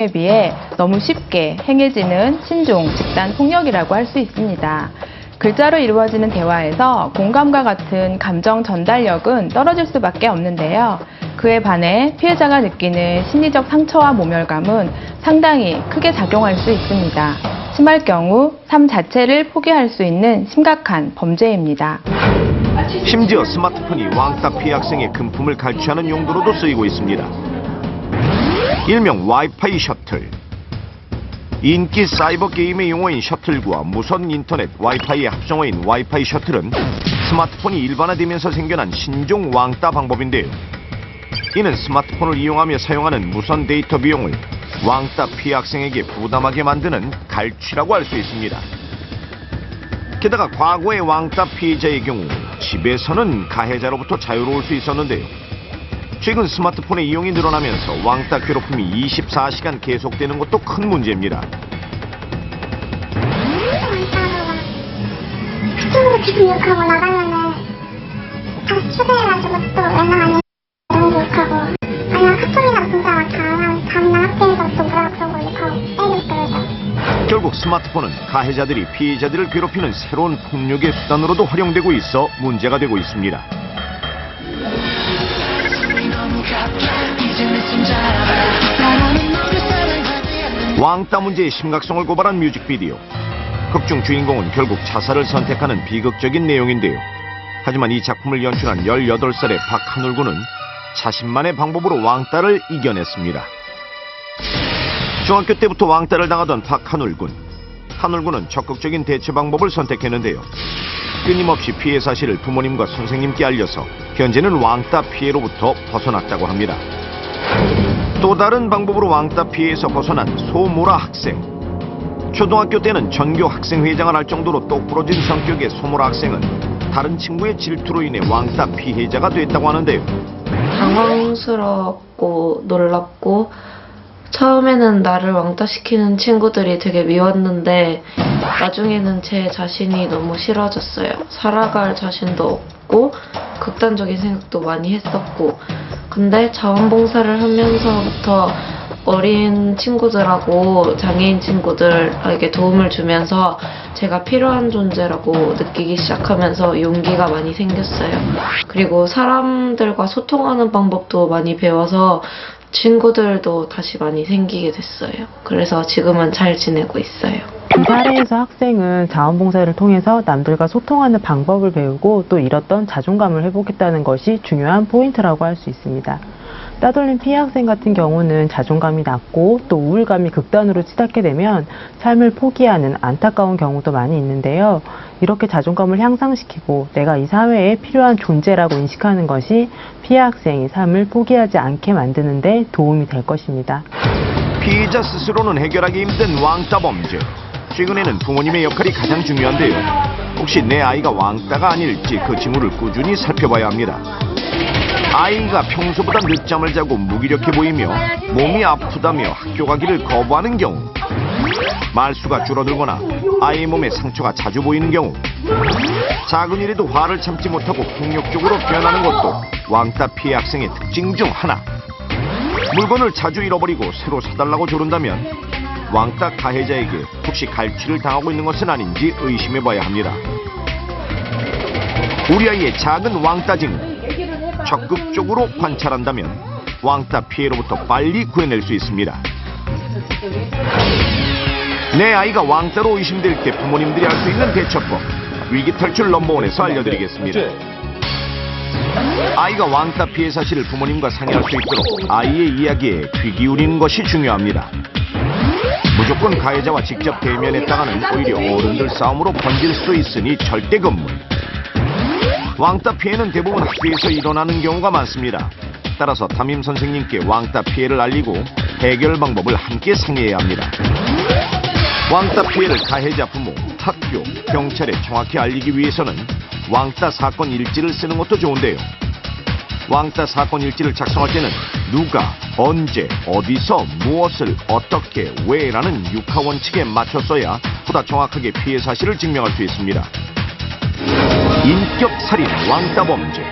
에 비해 너무 쉽게 행해지는 신종, 집단 폭력이라고 할 수 있습니다. 글자로 이루어지는 대화에서 공감과 같은 감정 전달력은 떨어질 수밖에 없는데요. 그에 반해 피해자가 느끼는 심리적 상처와 모멸감은 상당히 크게 작용할 수 있습니다. 심할 경우 삶 자체를 포기할 수 있는 심각한 범죄입니다. 심지어 스마트폰이 왕따 피해 학생의 금품을 갈취하는 용도로도 쓰이고 있습니다. 일명 와이파이 셔틀. 인기 사이버 게임의 용어인 셔틀과 무선 인터넷 와이파이의 합성어인 와이파이 셔틀은 스마트폰이 일반화되면서 생겨난 신종 왕따 방법인데요. 이는 스마트폰을 이용하며 사용하는 무선 데이터 비용을 왕따 피해 학생에게 부담하게 만드는 갈취라고 할 수 있습니다. 게다가 과거의 왕따 피해자의 경우 집에서는 가해자로부터 자유로울 수 있었는데요. 최근 스마트폰의 이용이 늘어나면서 왕따 괴롭힘이 24시간 계속되는 것도 큰 문제입니다. 카톡으로 기분 욕하고 나가면은 다시 초대해가지고 또 연락 안 해. 이런 거 욕하고 아니면 카톡이나 문자 다음날 학교에서 또 뭐라고 그런 거 욕하고 때리고 그러죠. 결국 스마트폰은 가해자들이 피해자들을 괴롭히는 새로운 폭력의 수단으로도 활용되고 있어 문제가 되고 있습니다. 왕따 문제의 심각성을 고발한 뮤직비디오. 극중 주인공은 결국 자살을 선택하는 비극적인 내용인데요. 하지만 이 작품을 연출한 18살의 박한울 군은 자신만의 방법으로 왕따를 이겨냈습니다. 중학교 때부터 왕따를 당하던 박한울 군. 한울 군은 적극적인 대처 방법을 선택했는데요. 끊임없이 피해 사실을 부모님과 선생님께 알려서 현재는 왕따 피해로부터 벗어났다고 합니다. 또 다른 방법으로 왕따 피해에서 벗어난 소모라 학생. 초등학교 때는 전교 학생회장을 할 정도로 똑부러진 성격의 소모라 학생은 다른 친구의 질투로 인해 왕따 피해자가 됐다고 하는데요. 당황스럽고 놀랍고 처음에는 나를 왕따시키는 친구들이 되게 미웠는데 나중에는 제 자신이 너무 싫어졌어요. 살아갈 자신도 없고 극단적인 생각도 많이 했었고, 근데 자원봉사를 하면서부터 어린 친구들하고 장애인 친구들에게 도움을 주면서 제가 필요한 존재라고 느끼기 시작하면서 용기가 많이 생겼어요. 그리고 사람들과 소통하는 방법도 많이 배워서 친구들도 다시 많이 생기게 됐어요. 그래서 지금은 잘 지내고 있어요. 이 사례에서 학생은 자원봉사를 통해서 남들과 소통하는 방법을 배우고 또 잃었던 자존감을 회복했다는 것이 중요한 포인트라고 할 수 있습니다. 따돌림 피해 학생 같은 경우는 자존감이 낮고 또 우울감이 극단으로 치닫게 되면 삶을 포기하는 안타까운 경우도 많이 있는데요. 이렇게 자존감을 향상시키고 내가 이 사회에 필요한 존재라고 인식하는 것이 피해 학생이 삶을 포기하지 않게 만드는 데 도움이 될 것입니다. 피해자 스스로는 해결하기 힘든 왕따 범죄. 최근에는 부모님의 역할이 가장 중요한데요. 혹시 내 아이가 왕따가 아닐지 그 징후를 꾸준히 살펴봐야 합니다. 아이가 평소보다 늦잠을 자고 무기력해 보이며 몸이 아프다며 학교 가기를 거부하는 경우, 말수가 줄어들거나 아이의 몸에 상처가 자주 보이는 경우, 작은 일에도 화를 참지 못하고 폭력적으로 변하는 것도 왕따 피해 학생의 특징 중 하나. 물건을 자주 잃어버리고 새로 사달라고 조른다면 왕따 가해자에게 혹시 갈취를 당하고 있는 것은 아닌지 의심해봐야 합니다. 우리 아이의 작은 왕따 징후, 적극적으로 관찰한다면 왕따 피해로부터 빨리 구해낼 수 있습니다. 내 아이가 왕따로 의심될 때 부모님들이 할 수 있는 대처법, 위기탈출 넘버원에서 알려드리겠습니다. 아이가 왕따 피해 사실을 부모님과 상의할 수 있도록 아이의 이야기에 귀 기울이는 것이 중요합니다. 무조건 가해자와 직접 대면했다가는 오히려 어른들 싸움으로 번질 수도 있으니 절대 금물. 왕따 피해는 대부분 학교에서 일어나는 경우가 많습니다. 따라서 담임 선생님께 왕따 피해를 알리고 해결 방법을 함께 상의해야 합니다. 왕따 피해를 가해자 부모, 학교, 경찰에 정확히 알리기 위해서는 왕따 사건 일지를 쓰는 것도 좋은데요. 왕따 사건 일지를 작성할 때는 누가, 언제, 어디서, 무엇을, 어떻게, 왜라는 육하 원칙에 맞춰 써야 보다 정확하게 피해 사실을 증명할 수 있습니다. 인격 살인, 왕따 범죄.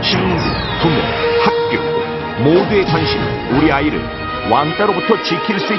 친구, 부모, 학교 모두의 관심이 우리 아이를 왕따로부터 지킬 수